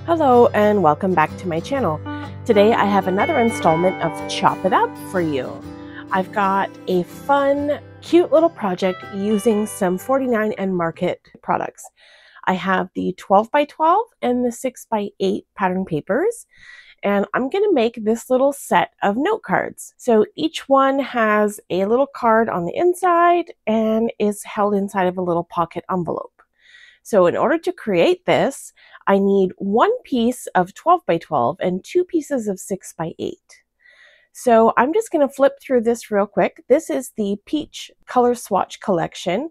Hello and welcome back to my channel. Today I have another installment of Chop It Up for you. I've got a fun, cute little project using some 49 and Market products. I have the 12 by 12 and the 6 by 8 pattern papers, and I'm going to make this little set of note cards. So each one has a little card on the inside and is held inside of a little pocket envelope. So in order to create this, I need one piece of 12 by 12 and two pieces of 6 by 8. So I'm just going to flip through this real quick. This is the Peach Color Swatch collection,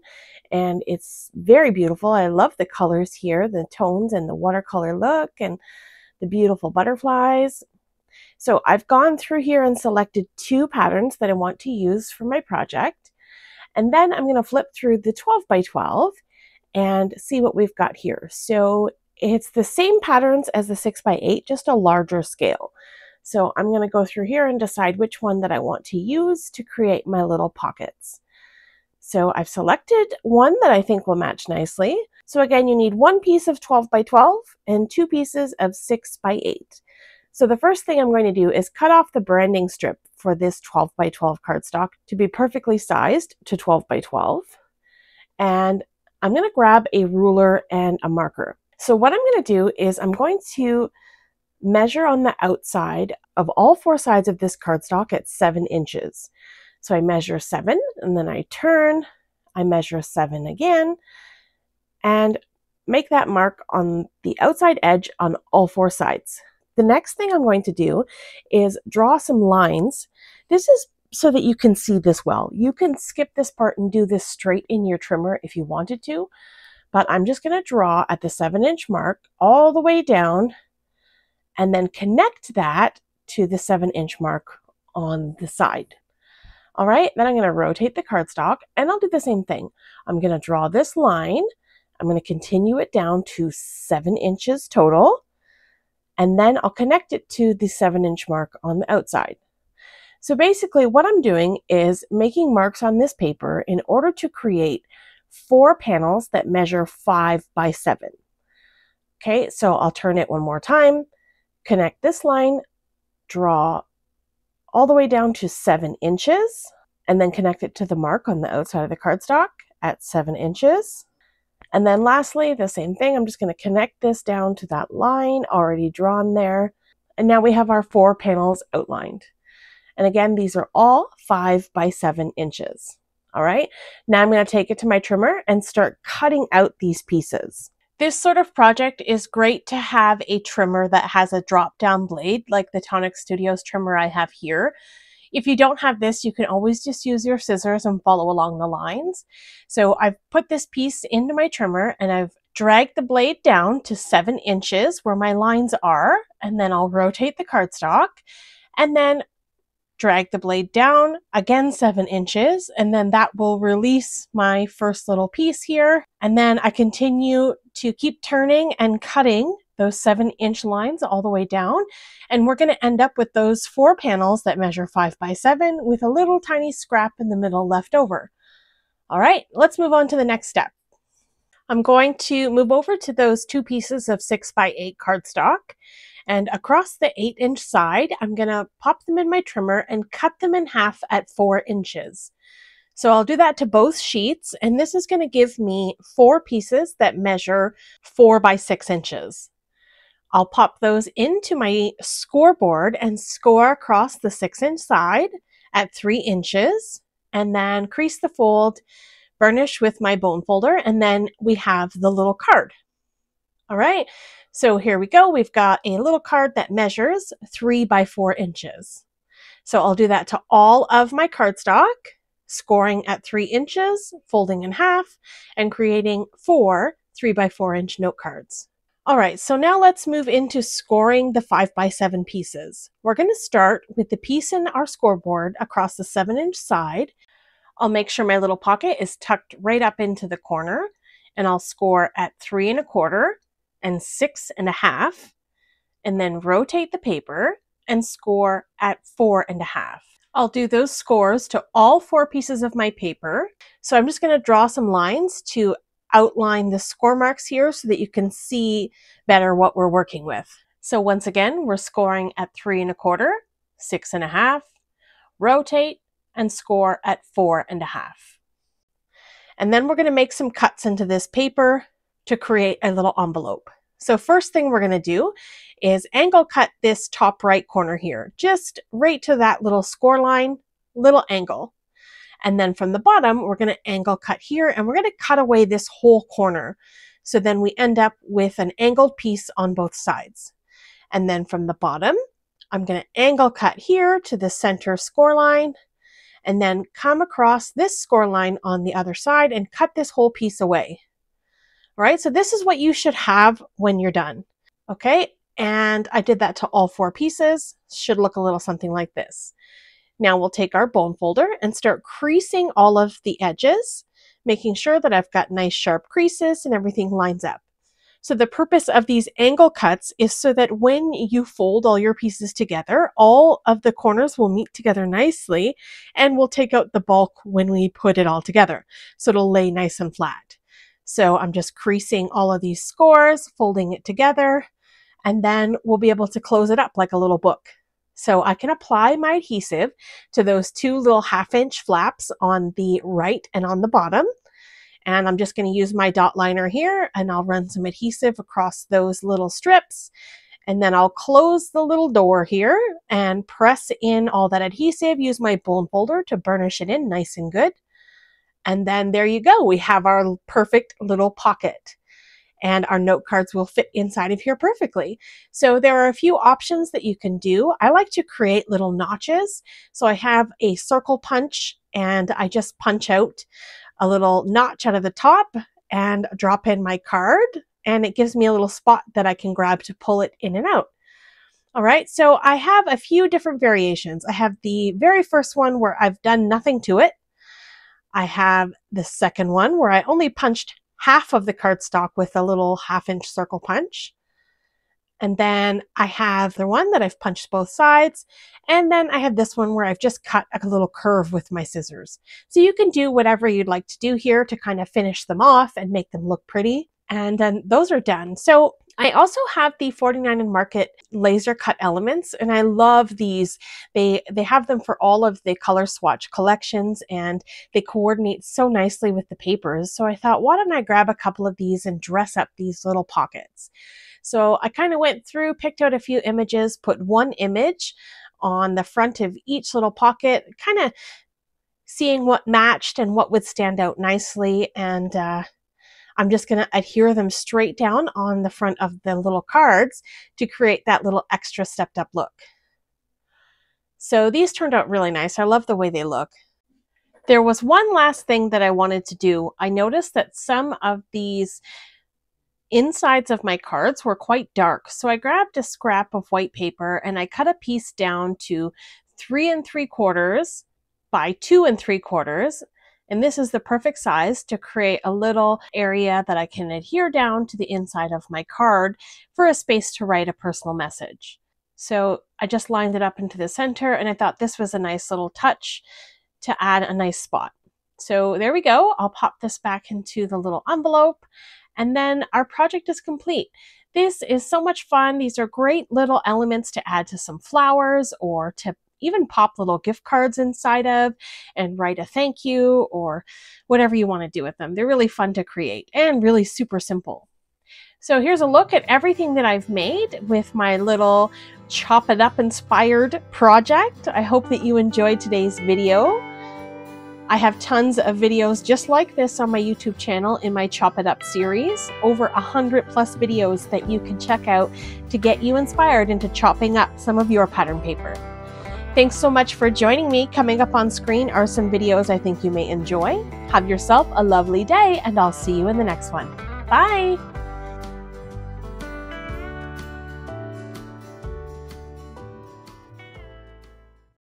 and it's very beautiful. I love the colors here, the tones and the watercolor look and the beautiful butterflies. So I've gone through here and selected two patterns that I want to use for my project. And then I'm going to flip through the 12 by 12 and see what we've got here. So it's the same patterns as the 6 by 8, just a larger scale. So I'm going to go through here and decide which one that I want to use to create my little pockets. So I've selected one that I think will match nicely. So again, you need one piece of 12 by 12 and two pieces of 6 by 8. So the first thing I'm going to do is cut off the branding strip for this 12 by 12 cardstock to be perfectly sized to 12 by 12. And I'm going to grab a ruler and a marker. So what I'm going to do is I'm going to measure on the outside of all four sides of this cardstock at 7 inches. So I measure 7 and then I turn, I measure 7 again, and make that mark on the outside edge on all four sides. The next thing I'm going to do is draw some lines. This is so that you can see this well. You can skip this part and do this straight in your trimmer if you wanted to, but I'm just going to draw at the 7-inch mark all the way down and then connect that to the 7-inch mark on the side. All right, then I'm going to rotate the cardstock and I'll do the same thing. I'm going to draw this line. I'm going to continue it down to 7 inches total, and then I'll connect it to the 7-inch mark on the outside. So basically what I'm doing is making marks on this paper in order to create 4 panels that measure 5 by 7. Okay, so I'll turn it one more time, connect this line, draw all the way down to 7 inches, and then connect it to the mark on the outside of the cardstock at 7 inches. And then lastly, the same thing, I'm just going to connect this down to that line already drawn there. And now we have our 4 panels outlined. And again, these are all 5 by 7 inches. All right, now I'm going to take it to my trimmer and start cutting out these pieces. This sort of project is great to have a trimmer that has a drop-down blade like the Tonic Studios trimmer I have here. If you don't have this, you can always just use your scissors and follow along the lines. So I've put this piece into my trimmer and I've dragged the blade down to 7 inches where my lines are, and then I'll rotate the cardstock and then drag the blade down again 7 inches, and then that will release my first little piece here. And then I continue to keep turning and cutting those 7-inch lines all the way down, and we're going to end up with those 4 panels that measure 5 by 7 with a little tiny scrap in the middle left over. All right, let's move on to the next step. I'm going to move over to those 2 pieces of 6 by 8 cardstock, and across the 8-inch side, I'm going to pop them in my trimmer and cut them in half at 4 inches. So I'll do that to both sheets, and this is going to give me 4 pieces that measure 4 by 6 inches. I'll pop those into my scoreboard and score across the 6-inch side at 3 inches, and then crease the fold, burnish with my bone folder, and then we have the little card. All right, so here we go. We've got a little card that measures 3 by 4 inches. So I'll do that to all of my cardstock, scoring at 3 inches, folding in half, and creating 4 3 by 4 inch note cards. All right, so now let's move into scoring the 5 by 7 pieces. We're going to start with the piece in our scoreboard across the 7-inch side. I'll make sure my little pocket is tucked right up into the corner, and I'll score at 3 1/4 and 6 1/2, and then rotate the paper and score at 4 1/2. I'll do those scores to all 4 pieces of my paper. So I'm just going to draw some lines to outline the score marks here so that you can see better what we're working with. So once again, we're scoring at 3 1/4, 6 1/2, rotate, and score at 4 1/2. And then we're going to make some cuts into this paper to create a little envelope. So first thing we're going to do is angle cut this top right corner here, just right to that little score line, little angle. And then from the bottom, we're going to angle cut here, and we're going to cut away this whole corner. So then we end up with an angled piece on both sides. And then from the bottom, I'm going to angle cut here to the center score line, and then come across this score line on the other side and cut this whole piece away. All right, so this is what you should have when you're done. Okay, and I did that to all 4 pieces. Should look a little something like this. Now we'll take our bone folder and start creasing all of the edges, making sure that I've got nice sharp creases and everything lines up. So the purpose of these angle cuts is so that when you fold all your pieces together, all of the corners will meet together nicely, and we'll take out the bulk when we put it all together. So it'll lay nice and flat. So I'm just creasing all of these scores, folding it together, and then we'll be able to close it up like a little book. So I can apply my adhesive to those 2 little 1/2-inch flaps on the right and on the bottom. And I'm just going to use my dot liner here, and I'll run some adhesive across those little strips. And then I'll close the little door here and press in all that adhesive, use my bone folder to burnish it in nice and good. And then there you go. We have our perfect little pocket. And our note cards will fit inside of here perfectly. So there are a few options that you can do. I like to create little notches. So I have a circle punch, and I just punch out a little notch out of the top and drop in my card, and it gives me a little spot that I can grab to pull it in and out. All right, so I have a few different variations. I have the very first one where I've done nothing to it. I have the second one where I only punched half of the cardstock with a little 1/2-inch circle punch. And then I have the one that I've punched both sides. And then I have this one where I've just cut a little curve with my scissors. So you can do whatever you'd like to do here to kind of finish them off and make them look pretty. And then those are done. So I also have the 49 and Market laser cut elements, and I love these. They have them for all of the color swatch collections, and they coordinate so nicely with the papers. So I thought, why don't I grab a couple of these and dress up these little pockets? So I kind of went through, picked out a few images, put one image on the front of each little pocket, kind of seeing what matched and what would stand out nicely. And I'm just going to adhere them straight down on the front of the little cards to create that little extra stepped up look. So these turned out really nice. I love the way they look. There was one last thing that I wanted to do. I noticed that some of these insides of my cards were quite dark. So I grabbed a scrap of white paper and I cut a piece down to 3 3/4 by 2 3/4. And this is the perfect size to create a little area that I can adhere down to the inside of my card for a space to write a personal message. So I just lined it up into the center, and I thought this was a nice little touch to add a nice spot. So there we go. I'll pop this back into the little envelope, and then our project is complete. This is so much fun. These are great little elements to add to some flowers, or to even pop little gift cards inside of and write a thank you, or whatever you want to do with them. They're really fun to create and really super simple. So here's a look at everything that I've made with my little Chop It Up inspired project. I hope that you enjoyed today's video. I have tons of videos just like this on my YouTube channel in my Chop It Up series. Over 100+ videos that you can check out to get you inspired into chopping up some of your pattern paper. Thanks so much for joining me. Coming up on screen are some videos I think you may enjoy. Have yourself a lovely day, and I'll see you in the next one. Bye!